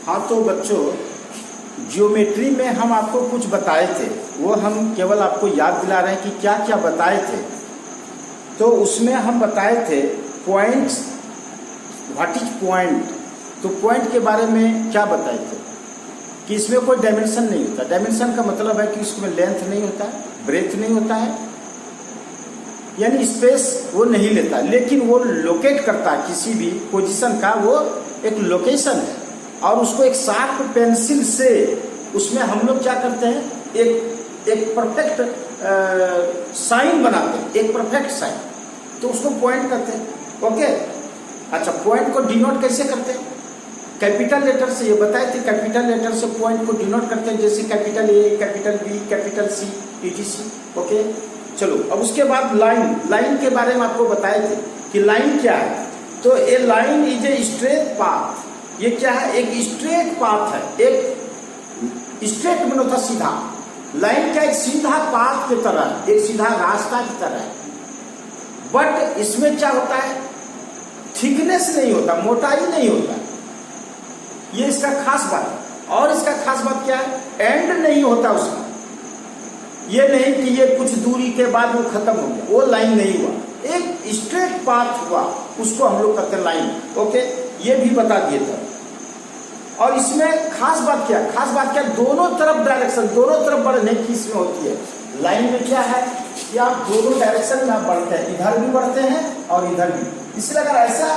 हाँ तो बच्चों, ज्योमेट्री में हम आपको कुछ बताए थे, वो हम केवल आपको याद दिला रहे हैं कि क्या क्या बताए थे। तो उसमें हम बताए थे पॉइंट्स, व्हाट इज पॉइंट। तो पॉइंट के बारे में क्या बताए थे कि इसमें कोई डायमेंशन नहीं होता। डायमेंशन का मतलब है कि इसमें लेंथ नहीं होता है, ब्रेथ नहीं होता है, यानी स्पेस वो नहीं लेता, लेकिन वो लोकेट करता है किसी भी पोजीशन का, वो एक लोकेशन है। और उसको एक शार्प पेंसिल से उसमें हम लोग क्या करते हैं, एक परफेक्ट साइन बनाते हैं, एक परफेक्ट साइन, तो उसको पॉइंट करते हैं। ओके, अच्छा, पॉइंट को डिनोट कैसे करते हैं? कैपिटल लेटर से, ये बताए थे, कैपिटल लेटर से पॉइंट को डिनोट करते हैं, जैसे capital A, capital B, capital C, etc। Okay, चलो अब उसके बाद लाइन के बारे में आपको बताए थे कि लाइन क्या है। तो a line is a straight path. ये क्या है? एक स्ट्रेट पाथ है, एक स्ट्रेट मतलब था सीधा। लाइन का एक सीधा पाथ की तरह है, एक सीधा रास्ता की तरह है। बट इसमें क्या होता है, थिकनेस नहीं होता, मोटाई नहीं होता। ये इसका खास बात है। और इसका खास बात क्या है, एंड नहीं होता उसका। ये नहीं कि ये कुछ दूरी के बाद वो खत्म हो गया, वो लाइन नहीं हुआ, एक स्ट्रेट पाथ हुआ, उसको हम लोग कहते हैं लाइन। ओके, ये भी बता दिए थे। और इसमें खास बात क्या, दोनों तरफ डायरेक्शन, दोनों तरफ बढ़ने की इसमें होती है। लाइन में क्या है कि आप दोनों डायरेक्शन में आप बढ़ते हैं, इधर भी बढ़ते हैं और इधर भी। इसलिए अगर ऐसा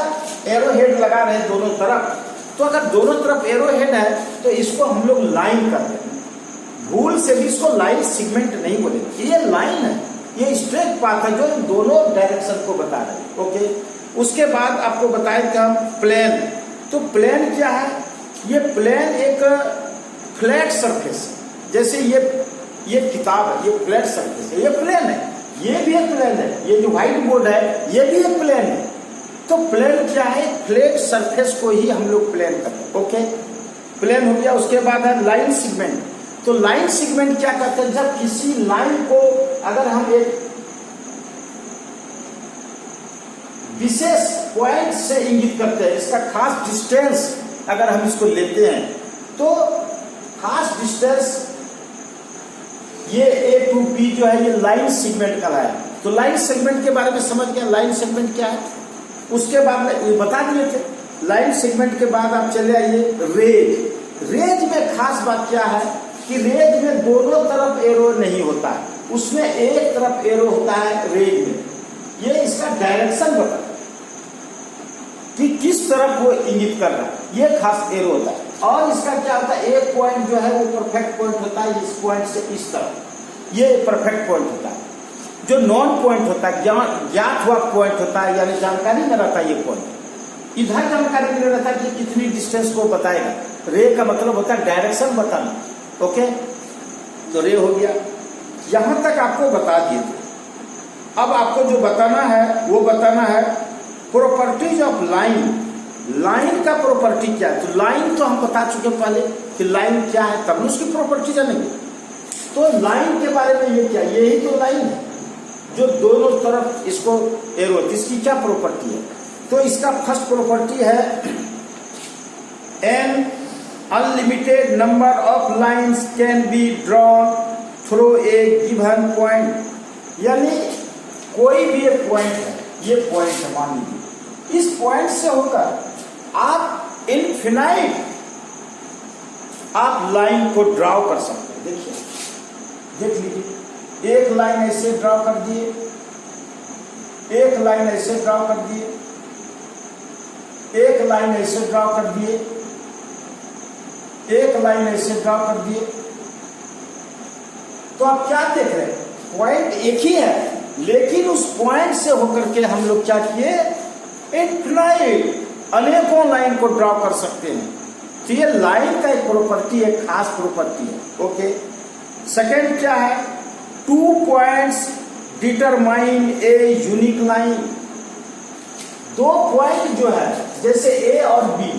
एरो हेड लगा रहे हैं दोनों तरफ, तो अगर दोनों तरफ एरो हेड है तो इसको हम लोग लाइन करते हैं। भूल से भी इसको लाइन सेगमेंट नहीं बोलेंगे, ये लाइन है, ये स्ट्रेट पाथ है जो दोनों डायरेक्शन को बता रहे हैं। ओके, उसके बाद आपको बताए थे हम प्लेन। तो प्लेन क्या है? ये प्लेन एक फ्लैट सरफेस है, जैसे ये किताब है, ये फ्लैट सरफेस है, ये प्लेन है, ये भी एक प्लेन है, ये जो व्हाइट बोर्ड है ये भी एक प्लेन है। तो प्लेन क्या है? फ्लैट सरफेस को ही हम लोग प्लेन करते हैं। ओके, प्लेन हो गया। उसके बाद है लाइन सेगमेंट। तो लाइन सेगमेंट क्या करते हैं, जब किसी लाइन को अगर हम एक विशेष पॉइंट से इंगित करते हैं, इसका खास डिस्टेंस अगर हम इसको लेते हैं, तो खास डिस्टेंस ये A to B जो है, ये लाइन सेगमेंट का है। तो लाइन सेगमेंट के बारे में समझ गया, लाइन सेगमेंट क्या है। उसके बाद ये बता दिए थे। लाइन सेगमेंट के बाद आप चले आइए रेज। रेज में खास बात क्या है कि रेज में दोनों तरफ एरो नहीं होता है, उसमें एक तरफ एरो होता है रेज में। ये इसका डायरेक्शन बता कि किस तरफ वो इंगित कर रहा है, ये खास एरो होता है। और इसका क्या होता है, एक पॉइंट जो है वो परफेक्ट पॉइंट होता है, इस पॉइंट से इस तरफ, ये परफेक्ट पॉइंट होता है। जो नॉन पॉइंट होता है, ज्ञात हुआ पॉइंट होता है, यानी जानकारी में रहता है ये पॉइंट। इधर जानकारी में रहता है कि कितनी डिस्टेंस को बताएगा। रे का मतलब होता है डायरेक्शन बताना। ओके, तो रे हो गया। यहां तक आपको बता दिए थे। अब आपको जो बताना है वो बताना है प्रॉपर्टीज ऑफ लाइन। लाइन का प्रॉपर्टी क्या है? तो लाइन तो हम बता चुके पहले कि लाइन क्या है, तब उसकी प्रॉपर्टी जानेंगे। तो लाइन के बारे में ये क्या, यही तो लाइन है जो दोनों तरफ इसको एरो, इसकी क्या प्रॉपर्टी है? तो इसका फर्स्ट प्रॉपर्टी है an unlimited number of lines can be drawn through a given point. यानी कोई भी एक पॉइंट है, ये पॉइंट है मान लीजिए, इस पॉइंट से होकर आप इनफिनाइट आप लाइन को ड्रॉ कर सकते हैं। देखिए, देख लीजिए, एक लाइन ऐसे ड्रॉ कर दिए, एक लाइन ऐसे ड्रॉ कर दिए, एक लाइन ऐसे ड्रॉ कर दिए, एक लाइन ऐसे ड्रॉ कर दिए। तो आप क्या देख रहे हैं, पॉइंट एक ही है, लेकिन उस पॉइंट से होकर के हम लोग क्या किए, इनफिनाइट अनेकों लाइन को ड्रॉ कर सकते हैं। तो ये लाइन का एक प्रॉपर्टी है, खास प्रॉपर्टी है। ओके, सेकंड क्या है, 2 points determine a unique line. 2 point जो है, जैसे ए और बी,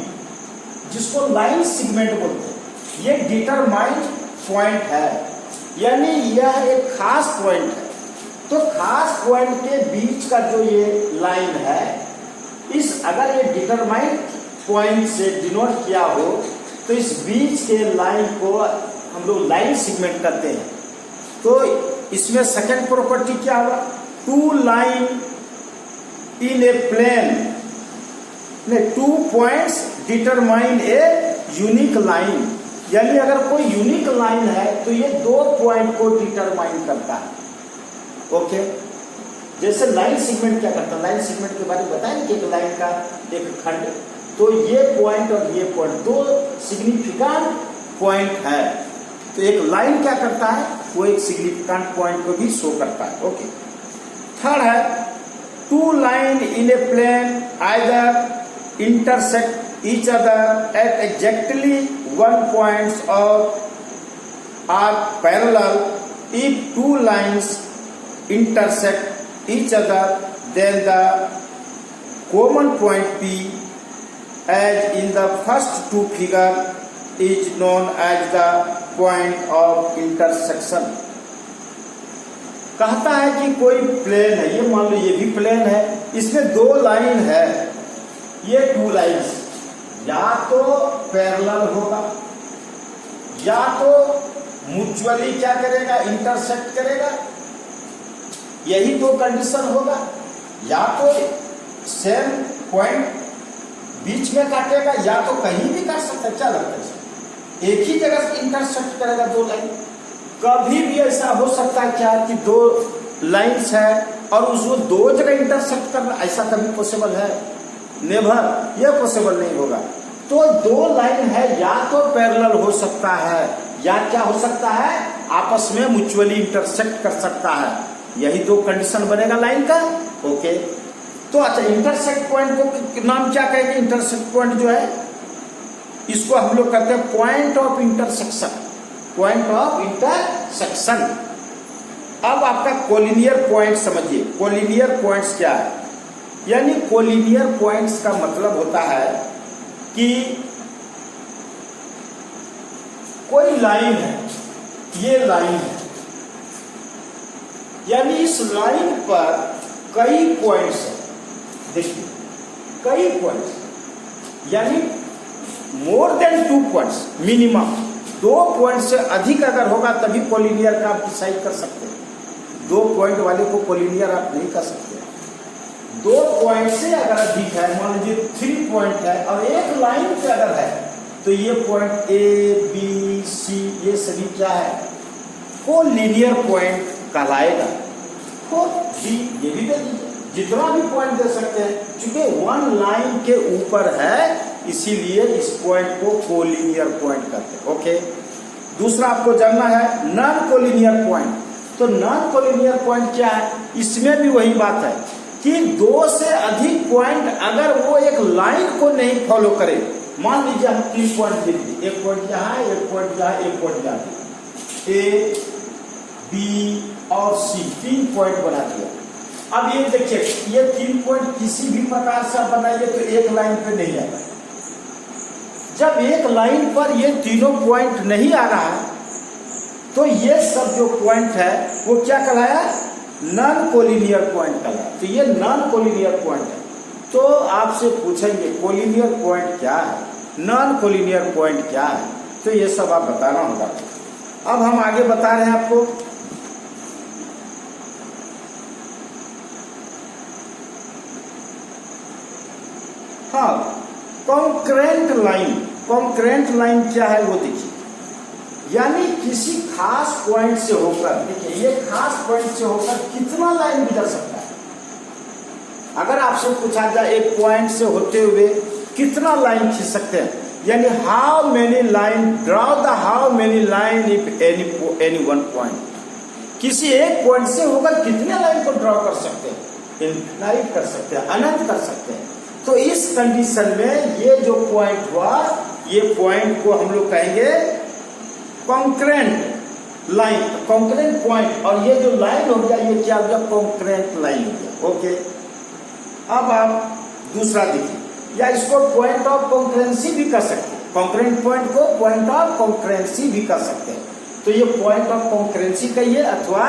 जिसको लाइन सेगमेंट बोलते हैं, ये डिटरमाइन पॉइंट है, यानी यह एक खास पॉइंट है। तो खास पॉइंट के बीच का जो ये लाइन है, इस अगर ये डिटरमाइन पॉइंट से डिनोट किया हो तो इस बीच के लाइन को हम लोग लाइन सेगमेंट करते हैं। तो इसमें सेकंड प्रॉपर्टी क्या होगा, two line in a plane, two points determine a unique line, यानी अगर कोई यूनिक लाइन है तो ये दो पॉइंट को डिटरमाइन करता है। ओके, जैसे लाइन सेगमेंट क्या करता है, लाइन सेगमेंट के बारे में बताएं कि एक लाइन का एक खंड, तो ये पॉइंट और ये पॉइंट दो सिग्निफिकेंट पॉइंट है, तो एक लाइन क्या करता है, वो एक सिग्निफिकेंट पॉइंट को भी शो करता है। ओके, थर्ड है two line in a plane either intersect each other at exactly one points और are parallel if two lines intersect each other, then the common point P, as in the first two figure, is known as the point of intersection। कहता है कि कोई plane है, ये मान लो ये भी प्लेन है, इसमें दो लाइन है, ये टू लाइन्स या तो पैरेलल होगा या तो म्यूचुअली क्या करेगा, इंटरसेक्ट करेगा, यही तो कंडीशन होगा, या तो सेम पॉइंट बीच में काटेगा या तो कहीं भी काट सकता है। क्या लगता है, एक ही जगह से इंटरसेक्ट करेगा दो लाइन। कभी भी ऐसा हो सकता है क्या कि दो लाइंस है और उसको दो जगह इंटरसेक्ट करना, ऐसा कभी पॉसिबल है, नेवर, यह पॉसिबल नहीं होगा। तो दो लाइन है, या तो पैरेलल हो सकता है या क्या हो सकता है, आपस में म्यूचुअली इंटरसेक्ट कर सकता है, यही दो कंडीशन बनेगा लाइन का। ओके, तो अच्छा, इंटरसेक्ट पॉइंट को नाम क्या कहेंगे, इंटरसेक्ट पॉइंट जो है इसको हम लोग कहते हैं point of intersection, point of intersection. अब आपका कोलिनियर पॉइंट समझिए, कोलिनियर पॉइंट्स क्या है, यानी कोलिनियर पॉइंट्स का मतलब होता है कि कोई लाइन है, ये लाइन है, यानी इस लाइन पर कई पॉइंट्स हैं, देखिए कई पॉइंट्स, यानी more than two points, minimum दो पॉइंट से अधिक अगर होगा तभी कोलिनियर का आप डिसाइड कर सकते हैं। दो पॉइंट वाले को कोलिनियर आप नहीं कर सकते। दो पॉइंट से अगर अधिक है, मान लीजिए 3 पॉइंट है और एक लाइन पे अगर है तो ये पॉइंट ए बी सी ये सभी क्या है, कोलिनियर पॉइंट कहलाएगा। तो डी ये भी दे दीजिए, जितना भी पॉइंट दे सकते हैं, क्योंकि वन लाइन के ऊपर है इसीलिए इस पॉइंट को कोलिनियर पॉइंट कहते हैं। ओके, दूसरा आपको जानना है नॉन कोलिनियर पॉइंट। तो नॉन कोलिनियर पॉइंट क्या है, इसमें भी वही बात है कि दो से अधिक पॉइंट अगर वो एक लाइन को नहीं फॉलो करे, मान लीजिए हम 3 पॉइंट दे दीजिए, एक पॉइंट यहाँ है, एक पॉइंट यहाँ, एक पॉइंट यहाँ, ए बी और सी 3 पॉइंट बना दिया। अब ये देखिए, ये 3 पॉइंट किसी भी प्रकार से बनाइए तो एक लाइन पे नहीं आएगा। जब एक लाइन पर ये तीनों पॉइंट नहीं आ रहा है तो ये सब जो पॉइंट है वो क्या कहलाया, नॉन कोलिनियर पॉइंट कहलाया। तो ये नॉन कोलिनियर पॉइंट है। तो आपसे पूछेंगे कोलिनियर पॉइंट क्या है, नॉन कोलिनियर पॉइंट क्या है, तो ये सब आप बताना होगा। अब हम आगे बता रहे हैं आपको, हाँ, कॉन्करेंट लाइन। कॉन्करेंट लाइन क्या है वो देखिए, यानी किसी खास पॉइंट से होकर, देखिए ये खास पॉइंट से होकर कितना लाइन गुजर सकता है। अगर आपसे पूछा जाए एक पॉइंट से होते हुए कितना लाइन खींच सकते हैं, यानी how many line draw the how many line if any one point, किसी एक पॉइंट से होकर कितने लाइन को ड्रॉ कर सकते हैं, इनफिनाइट कर सकते हैं, अनंत कर सकते हैं। तो इस कंडीशन में ये जो पॉइंट हुआ, ये पॉइंट को हम लोग कहेंगे कॉन्करेंट लाइन, कॉन्करेंट पॉइंट। और ये जो लाइन हो गया ये क्या हो गया, कॉन्करेंट लाइन हो गया। ओके, अब आप दूसरा देखिए, या इसको पॉइंट ऑफ कॉन्करेंसी भी कर सकते हैं, कॉन्करेंट पॉइंट को पॉइंट ऑफ कॉन्करेंसी भी कर सकते हैं। तो ये पॉइंट ऑफ कॉन्करेंसी कहिए अथवा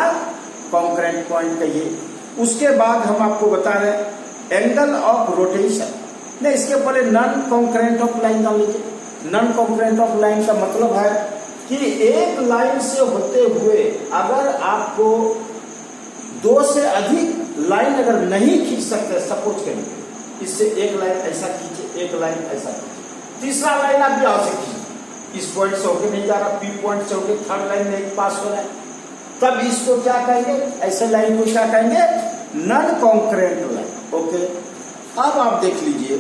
कॉन्करेंट पॉइंट कहिए। उसके बाद हम आपको बता रहे हैं एंगल ऑफ रोटेशन। नहीं, इसके पहले नॉन कॉन्करेंट ऑफ लाइन जान लीजिए। नॉन कॉन्करेंट ऑफ लाइन का मतलब है कि एक लाइन से होते हुए अगर आपको दो से अधिक लाइन अगर नहीं खींच सकते, सपोज करिए इससे एक लाइन ऐसा खींचे, एक लाइन ऐसा खींचे, तीसरा लाइन आप यहाँ से खींचे, इस पॉइंट से होकर नहीं जा रहा, पी पॉइंट से होकर थर्ड लाइन नहीं पास हो रहा है, तब इसको क्या कहेंगे, ऐसे लाइन को क्या कहेंगे, नॉन कॉन्करेंट लाइन। ओके, अब आप देख लीजिए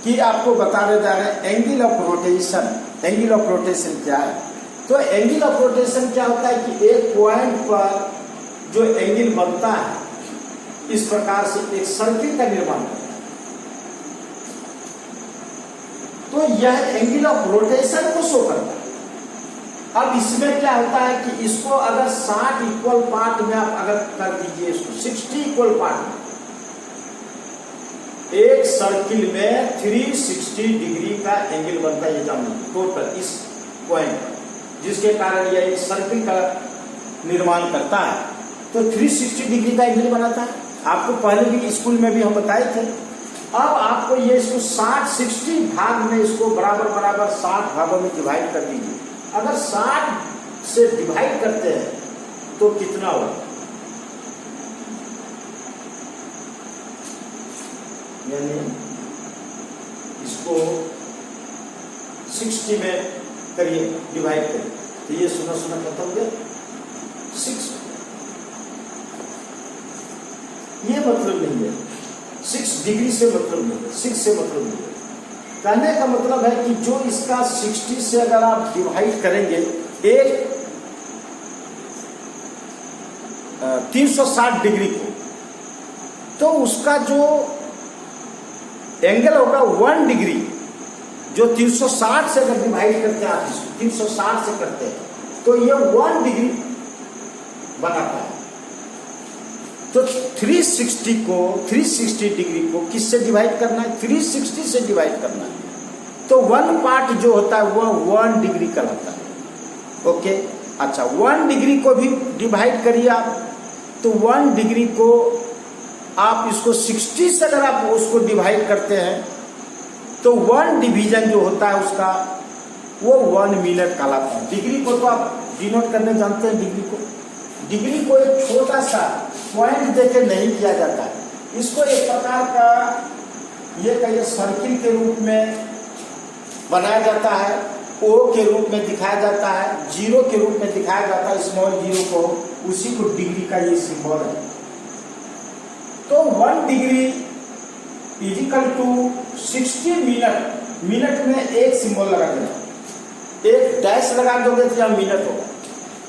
कि आपको बताने जा रहे हैं angle of rotation. Angle of rotation क्या है? तो एंगल ऑफ रोटेशन क्या होता है कि एक पॉइंट पर जो एंगल बनता है इस प्रकार से एक सर्किल का निर्माण करता है, तो यह एंगल ऑफ रोटेशन को शो करता है। अब इसमें क्या होता है कि इसको अगर 60 इक्वल पार्ट में आप अगर कर दीजिए, इसको 60 इक्वल पार्ट में, एक सर्किल में 360 डिग्री का एंगल बनता है, ये जानिए टोटल इस पॉइंट पर, जिसके कारण यह एक सर्किल का निर्माण करता है, तो 360 डिग्री का एंगल बनाता है। आपको पहले भी स्कूल में भी हम बताए थे। अब आपको ये इसको 60 भाग में इसको बराबर बराबर 60 भागों में डिवाइड कर दीजिए। अगर 60 से डिवाइड करते हैं तो कितना होगा, यानी इसको 60 में करिए, डिवाइड करिए, तो ये सुना खत्म हो गया 6। ये मतलब नहीं है 6 डिग्री से मतलब नहीं है, 6 से मतलब नहीं है। कहने का मतलब है कि जो इसका 60 से अगर आप डिवाइड करेंगे एक 360 डिग्री को, तो उसका जो एंगल होगा 1 डिग्री, जो 360 से अगर डिवाइड करते हैं आप इसको 360 से करते हैं तो ये 1 डिग्री बनाता है। तो 360 डिग्री को किससे डिवाइड करना है, 360 से डिवाइड करना है, तो 1 पार्ट जो होता है वह 1 डिग्री कहलाता है। ओके, अच्छा 1 डिग्री को भी डिवाइड करिए आप, तो 1 डिग्री को आप इसको 60 से अगर आप उसको डिवाइड करते हैं तो 1 डिवीजन जो होता है उसका वो 1 मिनट कहलाता है। डिग्री को तो आप डिनोट करने जानते हैं, डिग्री को एक छोटा सा पॉइंट देके नहीं किया जाता है, इसको एक प्रकार का ये कहिए सर्किल के रूप में बनाया जाता है, ओ के रूप में दिखाया जाता है, 0 के रूप में दिखाया जाता है, स्मॉल 0 को, उसी को डिग्री का ये सिंबल है। तो 1 degree equal to 60 minute, minute में एक सिंबल लगा देना, एक डैश लगा दोगे तो यह मिनट होगा।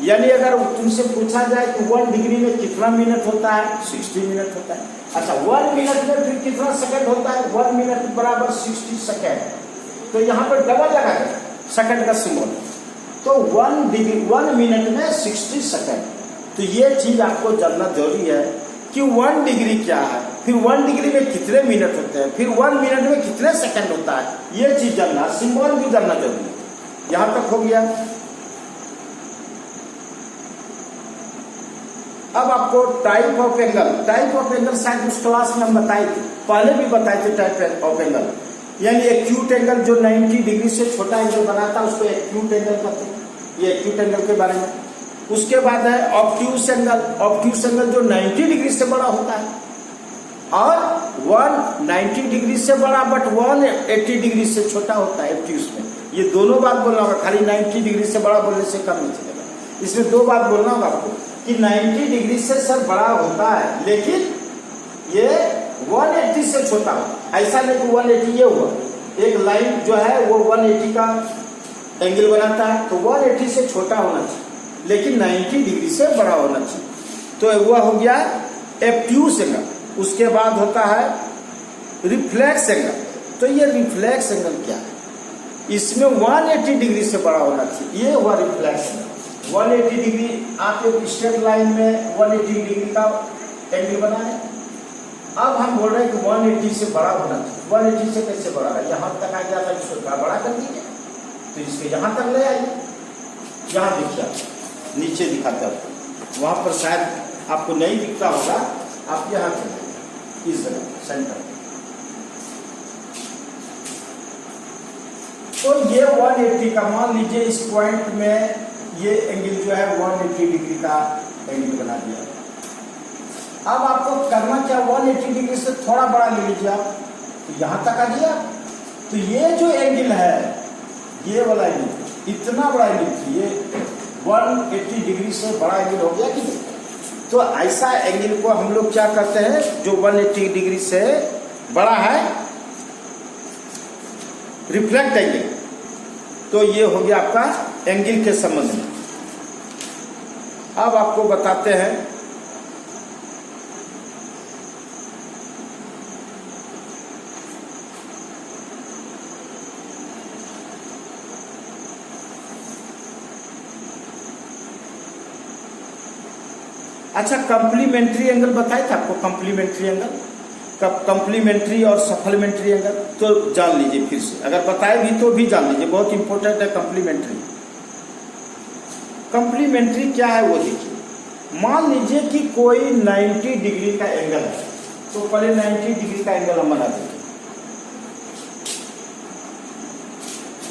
यानी अगर तुमसे पूछा जाए कि 1 डिग्री में कितना मिनट होता है, 60 मिनट होता है। अच्छा 1 मिनट में फिर कितना सेकंड होता है, 1 मिनट बराबर 60 सेकंड, तो यहाँ पर डबल लगा दें सेकंड का सिंबल, तो 1 मिनट में 60 सेकंड। तो ये चीज आपको जानना जरूरी है कि 1 डिग्री क्या है, फिर 1 डिग्री में कितने मिनट होते हैं, फिर 1 मिनट में कितने सेकंड होता है, ये चीज जानना, सिंबल भी जानना जरूरी है। यहां तक हो गया। अब आपको टाइप ऑफ एंगल शायद उस क्लास में हम बताए थे, पहले भी बताए थे टाइप ऑफ एंगल, यानी एक्यूट एंगल जो 90 डिग्री से छोटा एंगल बनाता है उसको एक्यूट एंगल कहते हैं, ये एक्यूट एंगल के बारे में। उसके बाद है ऑब्ट्यूस एंगल जो 90 डिग्री से बड़ा होता है, और 190 डिग्री से बड़ा बट 180 डिग्री से छोटा होता है ऑब्ट्यूस में। ये दोनों बात बोलना होगा, खाली 90 डिग्री से बड़ा बोलने से कम नहीं चलेगा। इसमें 2 बात बोलना होगा आपको कि 90 डिग्री से सर बड़ा होता है, लेकिन ये 180 से छोटा होता है। ऐसा नहीं कि 180 ये हुआ, एक लाइन जो है वो 180 का एंगल बनाता है, तो 180 से छोटा होना चाहिए लेकिन 90 डिग्री से बड़ा होना चाहिए। तो वह हो गया ऑब्ट्यूस एंगल। उसके बाद होता है रिफ्लेक्स एंगल। तो ये रिफ्लेक्स एंगल क्या है, इसमें 180 डिग्री से बड़ा होना चाहिए, ये हुआ रिफ्लेक्स एंगल। 180 डिग्री आप एक स्ट्रेट लाइन में 180 डिग्री का एंगल बनाए। अब हम बोल रहे हैं कि 180 से बड़ा होना चाहिए। 180 से कैसे बड़ा है, यहाँ तक आ गया, इसको बड़ा कर दीजिए, तो इसके यहाँ तक ले आइए। यहाँ देखिए, नीचे दिखाते आपको, वहाँ पर शायद आपको नहीं दिखता होगा, आप यहाँ चले इस जगह सेंटर। तो ये 180 का, मान लीजिए इस पॉइंट में ये एंगल जो है 180 डिग्री का एंगल बना दिया। अब आपको करना क्या, 180 डिग्री से थोड़ा बड़ा ले लीजिए आप, तो यहां तक आ गया। तो ये जो एंगल है, ये वाला एंगल इतना बड़ा एंगल, ये 180 डिग्री से बड़ा एंगल हो गया कि नहीं? तो ऐसा एंगल को हम लोग क्या करते हैं, जो 180 डिग्री से बड़ा है, रिफ्लेक्ट एंगल। तो ये हो गया आपका एंगल के संबंध में। अब आपको बताते हैं अच्छा, कंप्लीमेंट्री एंगल बताया था आपको, कंप्लीमेंट्री एंगल, कंप्लीमेंट्री और सप्लीमेंट्री एंगल तो जान लीजिए फिर से, अगर बताए भी तो भी जान लीजिए, बहुत इंपॉर्टेंट है कंप्लीमेंट्री। कंप्लीमेंट्री क्या है वो देखिए। मान लीजिए कि कोई 90 डिग्री का एंगल है, तो पहले 90 डिग्री का एंगल हम बना देंगे।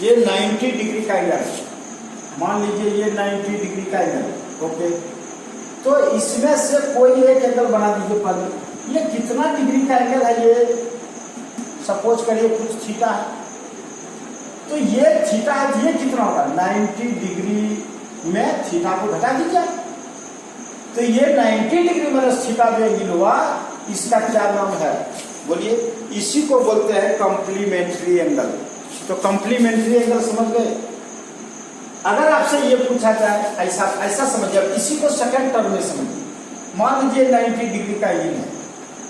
ये 90 डिग्री का एंगल है, मान लीजिए ये 90 डिग्री का एंगल है, ओके। तो इसमें से कोई एक एंगल बना दीजिए पहले। ये कितना डिग्री का एंगल है, ये सपोज करिए कुछ थीटा है, तो ये थीटा है, तो ये कितना होगा, 90 डिग्री में थीटा को घटा दीजिए। तो ये 90 डिग्री माइनस थीटा जो एंगल हुआ, इसका क्या नाम है बोलिए? इसी को बोलते हैं कंप्लीमेंट्री एंगल। तो कंप्लीमेंट्री एंगल समझ गए? अगर आपसे ये पूछा जाए, ऐसा समझिए, इसी को सेकंड टर्म में समझिए। मान लीजिए 90 डिग्री का एंगल है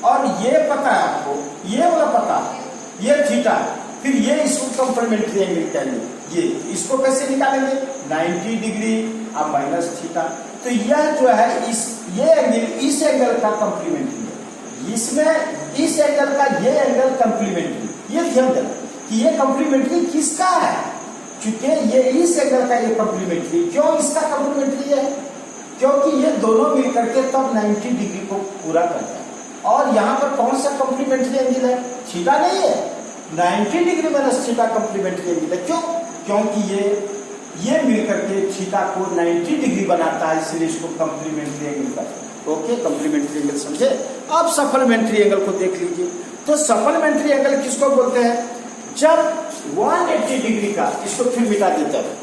और ये पता है आपको, ये वाला पता है, ये थीटा है, फिर ये इसको कंप्लीमेंट्री एंगल कहेंगे। ये इसको कैसे निकालेंगे, 90 डिग्री अब माइनस थीटा। तो यह जो है ये एंगल इस एंगल का कंप्लीमेंट्री है, इसमें इस एंगल का ये एंगल कंप्लीमेंट्री। ये ध्यान देना कि ये कंप्लीमेंट्री किसका है, क्योंकि ये इस एंगल का ये कंप्लीमेंट्री। क्यों इसका कंप्लीमेंट्री है? क्योंकि ये दोनों मिलकर के तब 90 डिग्री को पूरा करता है। और यहाँ पर कौन सा कंप्लीमेंट्री एंगल है, थीटा नहीं है, 90 degree minus theta complementary angle है। क्यों? क्योंकि ये मिलकर के थीटा को 90 डिग्री बनाता है, इसलिए इसको कंप्लीमेंट्री एंगल कहते हैं। ओके, कंप्लीमेंट्री एंगल समझे। अब सप्लीमेंट्री एंगल को देख लीजिए। तो सप्लीमेंट्री एंगल किसको बोलते हैं? जब 180 डिग्री का, इसको फिर मिटा देता है।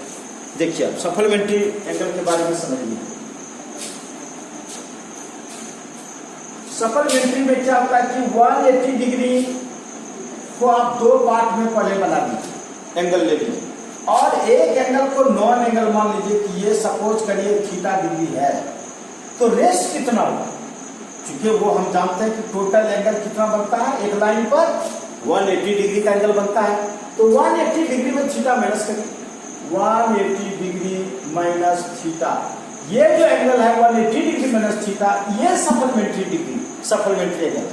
देखिए अब सप्लीमेंट्री एंगल के बारे में समझिए। सप्लीमेंट्री में क्या होता है कि 180 डिग्री को आप दो पार्ट में पहले बना दीजिए, एंगल ले लीजिए, और एक एंगल को नॉन एंगल मान लीजिए कि ये सपोज करिए थीटा डिग्री है। तो रेस्ट कितना होगा, क्योंकि वो हम जानते हैं कि टोटल एंगल कितना बनता है, एक लाइन पर 180 डिग्री का एंगल बनता है। तो 180 डिग्री में थीटा माइनस करिए, 180 डिग्री माइनस थीटा, ये जो एंगल है 180 डिग्री माइनस थीटा, ये सप्लीमेंट्री डिग्री, सप्लीमेंट्री एंगल।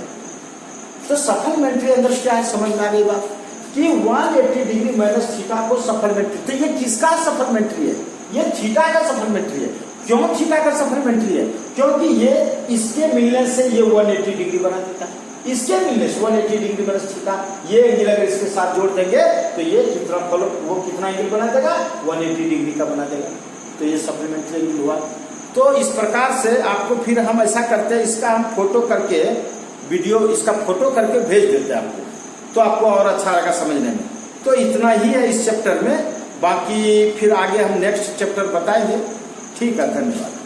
तो सप्लीमेंट्री एंगल क्या है, समझ में आ गई बात कि 180 डिग्री माइनस थीटा को सप्लीमेंट्री। तो ये किसका सप्लीमेंट्री है? ये थीटा का सप्लीमेंट्री है। क्यों थीटा का सप्लीमेंट्री है? क्योंकि ये इसके मिलने से ये 180 डिग्री बना देता है, इसके मिलने से 180 डिग्री माइनस थीटा, ये एंगल अगर इसके साथ जोड़ देंगे तो ये कितना फॉलो, वो कितना एंगल बना देगा, 180 डिग्री का बना देगा। तो ये सप्लीमेंट्री एंगल हुआ। तो इस प्रकार से आपको फिर हम ऐसा करते हैं, इसका हम फोटो करके, वीडियो इसका फोटो करके भेज देते हैं आपको, तो आपको और अच्छा लगा समझने में। तो इतना ही है इस चैप्टर में, बाकी फिर आगे हम नेक्स्ट चैप्टर बताएंगे। ठीक है, धन्यवाद।